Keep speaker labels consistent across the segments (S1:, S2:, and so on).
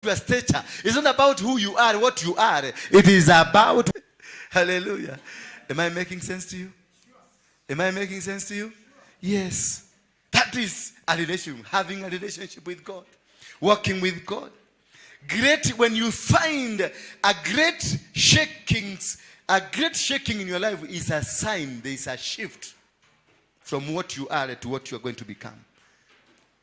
S1: your stature. It's not about who you are, what you are. It is about, hallelujah. Am I making sense to you? Am I making sense to you? Yes. That is a relationship, having a relationship with God, walking with God. Great, when you find a great shaking in your life is a sign there is a shift from what you are to what you are going to become.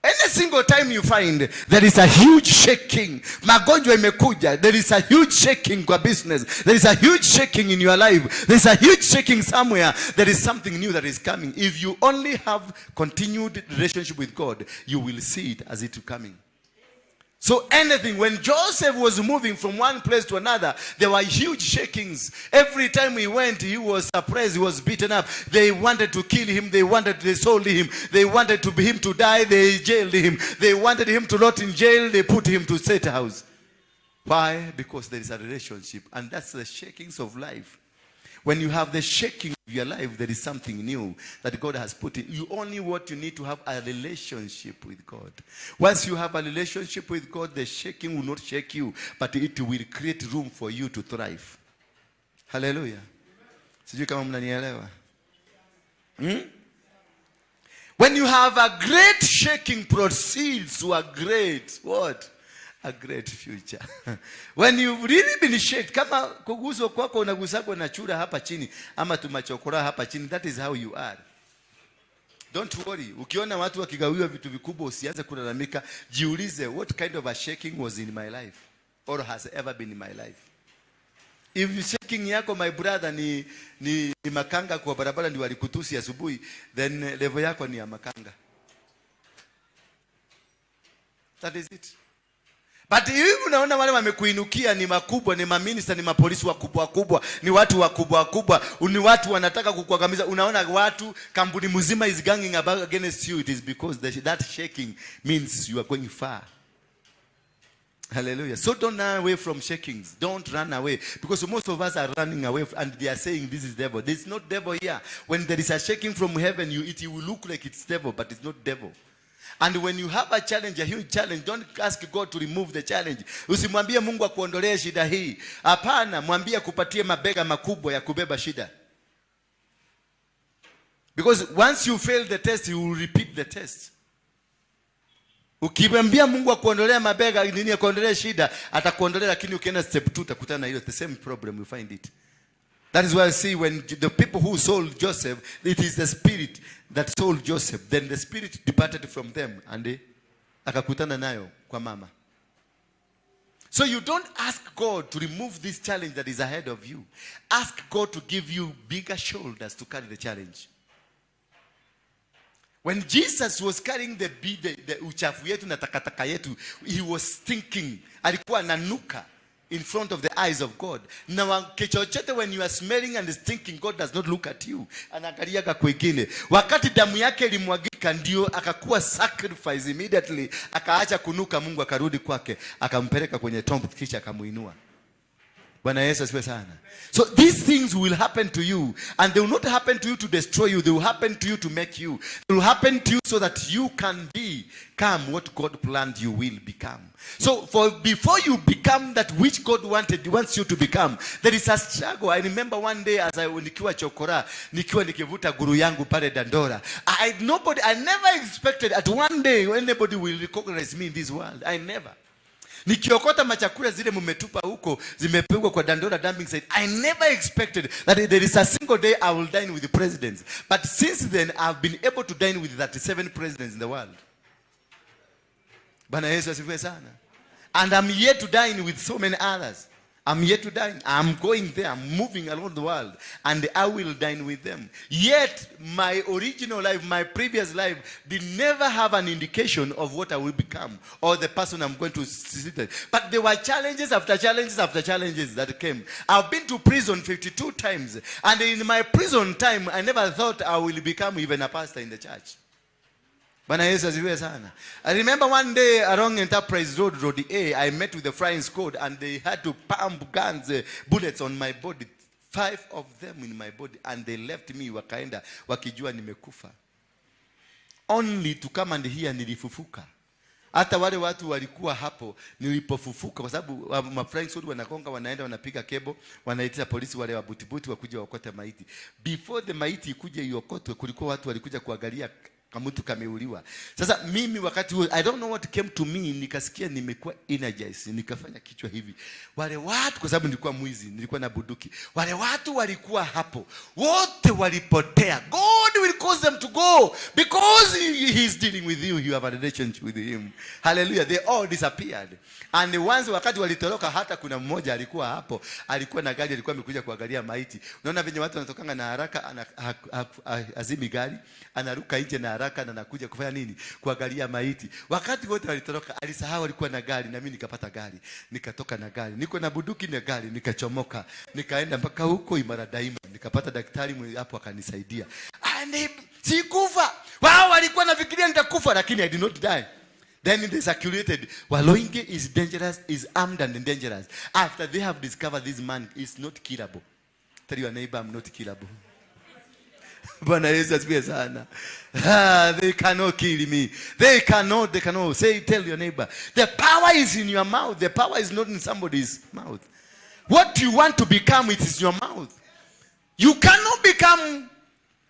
S1: Any single time you find there is a huge shaking, magonjwa imekuja, there is a huge shaking kwa business, there is a huge shaking in your life, there is a huge shaking somewhere, there is something new that is coming. If you only have continued relationship with God, you will see it as it coming. So anything, when Joseph was moving from one place to another, there were huge shakings. Every time he went, he was suppressed, he was beaten up. They wanted to kill him, they sold him, they wanted him to die, they jailed him. They wanted him to rot in jail, they put him to state house. Why? Because there is a relationship, and that's the shakings of life. When you have the shaking of your life, there is something new that God has put in. You only what you need to have a relationship with God. Once you have a relationship with God, the shaking will not shake you, but it will create room for you to thrive. Hallelujah. Sijui kama mnanielewa. When you have a great shaking proceeds to a great what? A great future. When you've really been shaked, kama kuguswa kwako unagusako na chura hapa chini ama tumachokora hapa chini, that is how you are. Don't worry. Ukiona watu wakigawiwa vitu vikubwa usianze kulalamika. Jiulize, what kind of a shaking was in my life or has ever been in my life? If shaking yako, my brother, ni makanga kwa barabara ndio walikutusi asubuhi, then level yako ni ya makanga. That is it. But hivi unaona wale wamekuinukia ni makubwa, ni maminista, ni mapolisi wakubwa, ni watu wakubwa, ni watu wanataka kukuangamiza. Unaona watu, kampuni mzima is ganging about against you. It is because that shaking means you are going far. Hallelujah. So don't run away from shakings. Don't run away. Because most of us are running away and they are saying this is devil. There is not devil here. When there is a shaking from heaven, it will look like it's devil, but it's not devil. And when you have a challenge, a huge challenge, don't ask God to remove the challenge. Usimwambie Mungu akuondolee shida hii. Hapana, mwambie kupatie mabega makubwa ya kubeba shida. Because once you fail the test, you will repeat the test. Ukimwambia Mungu akuondolee mabega nini akuondolee shida, atakuondolea, lakini ukienda step 2 utakutana na hiyo the same problem, you find it. That is why I see when the people who sold Joseph, it is the spirit that sold Joseph. Then the spirit departed from them and akakutana nayo kwa mama. So you don't ask God to remove this challenge that is ahead of you. Ask God to give you bigger shoulders to carry the challenge. When Jesus was carrying the uchafu yetu na takataka yetu, he was thinking, alikuwa nanuka in front of the eyes of God. Now kechochote, when you are smelling and thinking, God does not look at you. Anangaliaga kwingine. Wakati damu yake ilimwagika ndio akakuwa sacrifice immediately, akaacha kunuka, Mungu akarudi kwake, akampeleka kwenye tomb kisha akamuinua. Bwana Yesu asifiwe sana. So these things will happen to you, and they will not happen to you to destroy you. They will happen to you to make you. They will happen to you so that you can become what God planned you will become. So before you become that which God wants you to become, there is a struggle. I remember one day as nikiwa chokora, nikiwa nikivuta guru yangu pale Dandora. I never expected that one day anybody will recognize me in this world. I never. Nikiokota machakula zile mumetupa huko zimepigwa kwa Dandora dumping site. I never expected that there is a single day I will dine with the presidents. But since then I've been able to dine with 37 presidents in the world. Bwana Yesu asifiwe sana. And I'm yet to dine with so many others. I'm yet to dine. I'm going there. I'm moving around the world. And I will dine with them. Yet, my original life, my previous life, did never have an indication of what I will become or the person I'm going to sit with. But there were challenges after challenges after challenges that came. I've been to prison 52 times. And in my prison time, I never thought I will become even a pastor in the church. Bwana Yesu asifiwe sana. I remember one day along Enterprise Road, Road A, I met with the flying squad and they had to pump guns, bullets on my body. 5 of them in my body, and they left me wakaenda wakijua nimekufa. Only to come and hear nilifufuka. Hata wale watu walikuwa hapo nilipofufuka, kwa sababu maflying squad wanakonga, wanaenda wanapiga kebo, wanaitia polisi wale wa butibuti wakuja wakote maiti. Before the maiti ikuje iokotwe, kulikuwa watu walikuja kuangalia kama mtu kameuliwa. Sasa mimi wakati huo, I don't know what came to me, nikasikia nimekuwa energized, nikafanya kichwa hivi. Wale watu, kwa sababu nilikuwa mwizi, nilikuwa na bunduki. Wale watu walikuwa hapo, wote walipotea. God will cause them to go because he is dealing with you. You have a relationship with him. Hallelujah. They all disappeared. And once wakati walitoroka, hata kuna mmoja alikuwa hapo, alikuwa na gari, alikuwa amekuja kuangalia maiti. Unaona venye watu wanatokanga na haraka, azimi gari, anaruka nje na haraka na nakuja kufanya nini? Kuangalia maiti. Wakati wote walitoroka, alisahau alikuwa na gari, na mimi nikapata gari. Nikatoka na gari. Niko na bunduki na gari, nikachomoka. Nikaenda mpaka huko Imara Daima. Nikapata daktari hapo akanisaidia. And sikufa. Wao walikuwa nafikiria nitakufa, lakini I did not die. Then they circulated, Waruinge is dangerous, is armed and dangerous. After they have discovered this man is not killable. Tell your neighbor, I'm not killable. Bwana Yesu asifiwe sana. They cannot kill me. They cannot. Say, tell your neighbor, the power is in your mouth. The power is not in somebody's mouth. What you want to become, it is your mouth. You cannot become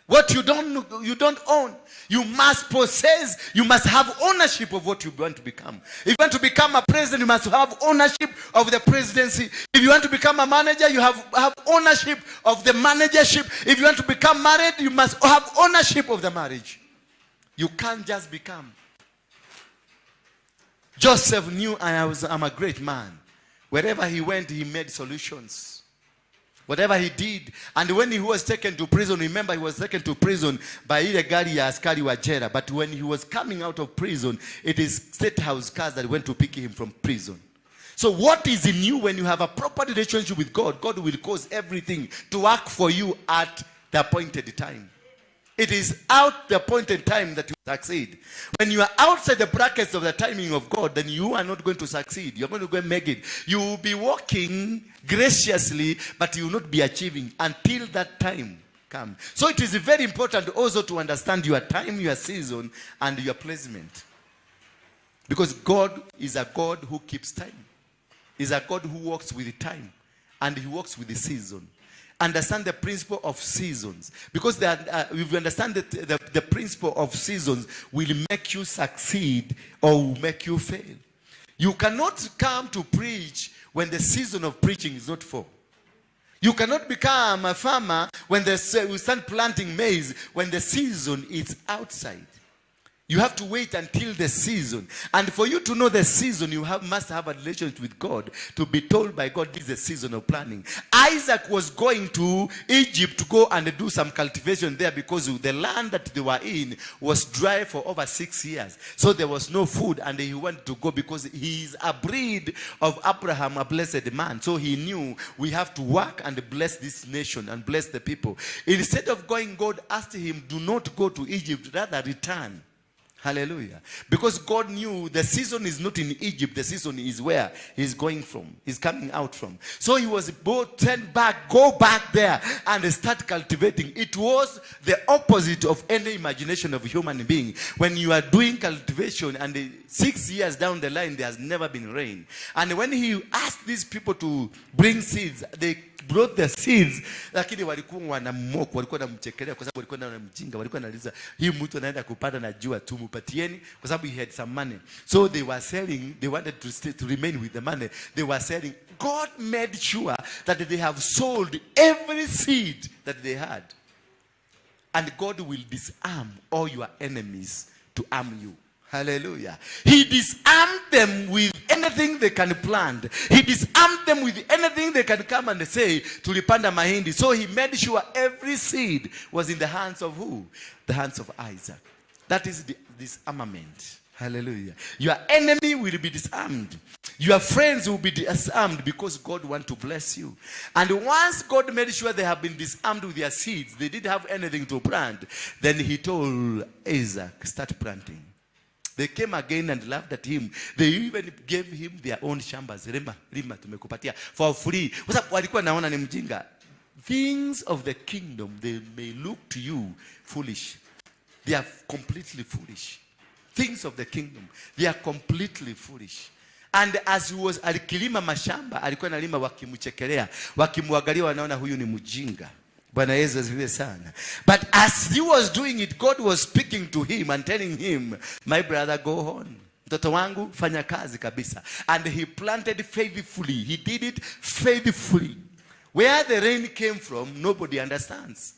S1: what you don't own. You must possess, you must have ownership of what you want to become. If you want to become a president, you must have ownership of the presidency. If you want to become a manager, you have ownership of the managership. If you want to become married, you must have ownership of the marriage. You can't just become. Joseph knew I'm a great man. Wherever he went, he made solutions. Whatever he did. And when he was taken to prison, remember he was taken to prison by ile gari ya askari wa jela. But when he was coming out of prison, it is state house cars that went to pick him from prison. So what is in you when you have a proper relationship with God? God will cause everything to work for you at the appointed time. It is out the appointed time that you succeed. When you are outside the brackets of the timing of God, then you are not going to succeed. You're going to go and make it. You will be walking graciously, but you will not be achieving until that time comes. So it is very important also to understand your time, your season, and your placement. Because God is a God who keeps time. He's a God who works with time. And he works with the season. Understand the principle of seasons, because if you understand that the principle of seasons will make you succeed or will make you fail. You cannot come to preach when the season of preaching is not for. You cannot become a farmer when we start planting maize when the season is outside. You have to wait until the season. And for you to know the season, you must have a relationship with God to be told by God, this is the season of planting. Isaac was going to Egypt to go and do some cultivation there because the land that they were in was dry for over 6 years. So there was no food, and he wanted to go because he is a breed of Abraham, a blessed man. So he knew we have to work and bless this nation and bless the people. Instead of going, God asked him, do not go to Egypt, rather return. Hallelujah. Because God knew the season is not in Egypt. The season is where he's going from. He's coming out from. So he was both turned back, go back there and start cultivating. It was the opposite of any imagination of a human being. When you are doing cultivation and 6 years down the line, there has never been rain. And when he asked these people to bring seeds, they brought the seeds, lakini walikuwa wanammoka, walikuwa wanamchekelea kwa sababu walikuwa wanamjinga, walikuwa wanaliza hii mtu anaenda kupanda na jua tu mpatieni kwa sababu he had some money. So they were selling, they wanted to remain with the money. They were selling. God made sure that they have sold every seed that they had. And God will disarm all your enemies to arm you. Hallelujah. He disarmed them with anything they can plant. He disarmed them with anything they can come and say, tulipanda mahindi. So he made sure every seed was in the hands of who? The hands of Isaac. That is disarmament. Hallelujah. Your enemy will be disarmed. Your friends will be disarmed because God wants to bless you. And once God made sure they have been disarmed with their seeds, they didn't have anything to plant, then he told Isaac, start planting. They came again and laughed at him. They even gave him their own shambas. Rima tumekupatia for free. Kwa sababu walikuwa naona ni mjinga. Things of the kingdom, they may look to you foolish. They are completely foolish. things of the kingdom, they are completely foolish. And as he was alikilima mashamba, alikuwa analima wakimchekelea, wakimwangalia wanaona huyu ni mjinga. Bwana Yesu asifiwe sana. But as he was doing it, God was speaking to him and telling him, my brother, go on. Mtoto wangu, fanya kazi kabisa. And he planted faithfully. He did it faithfully. Where the rain came from, nobody understands.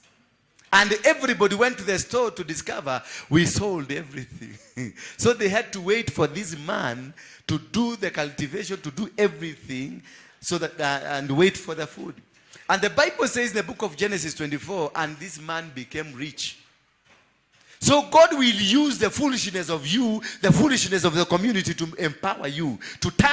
S1: And everybody went to the store to discover we sold everything. So they had to wait for this man to do the cultivation, to do everything, so that and wait for the food. And the Bible says in the book of Genesis 24, and this man became rich. So God will use the foolishness of you, the foolishness of the community to empower you to turn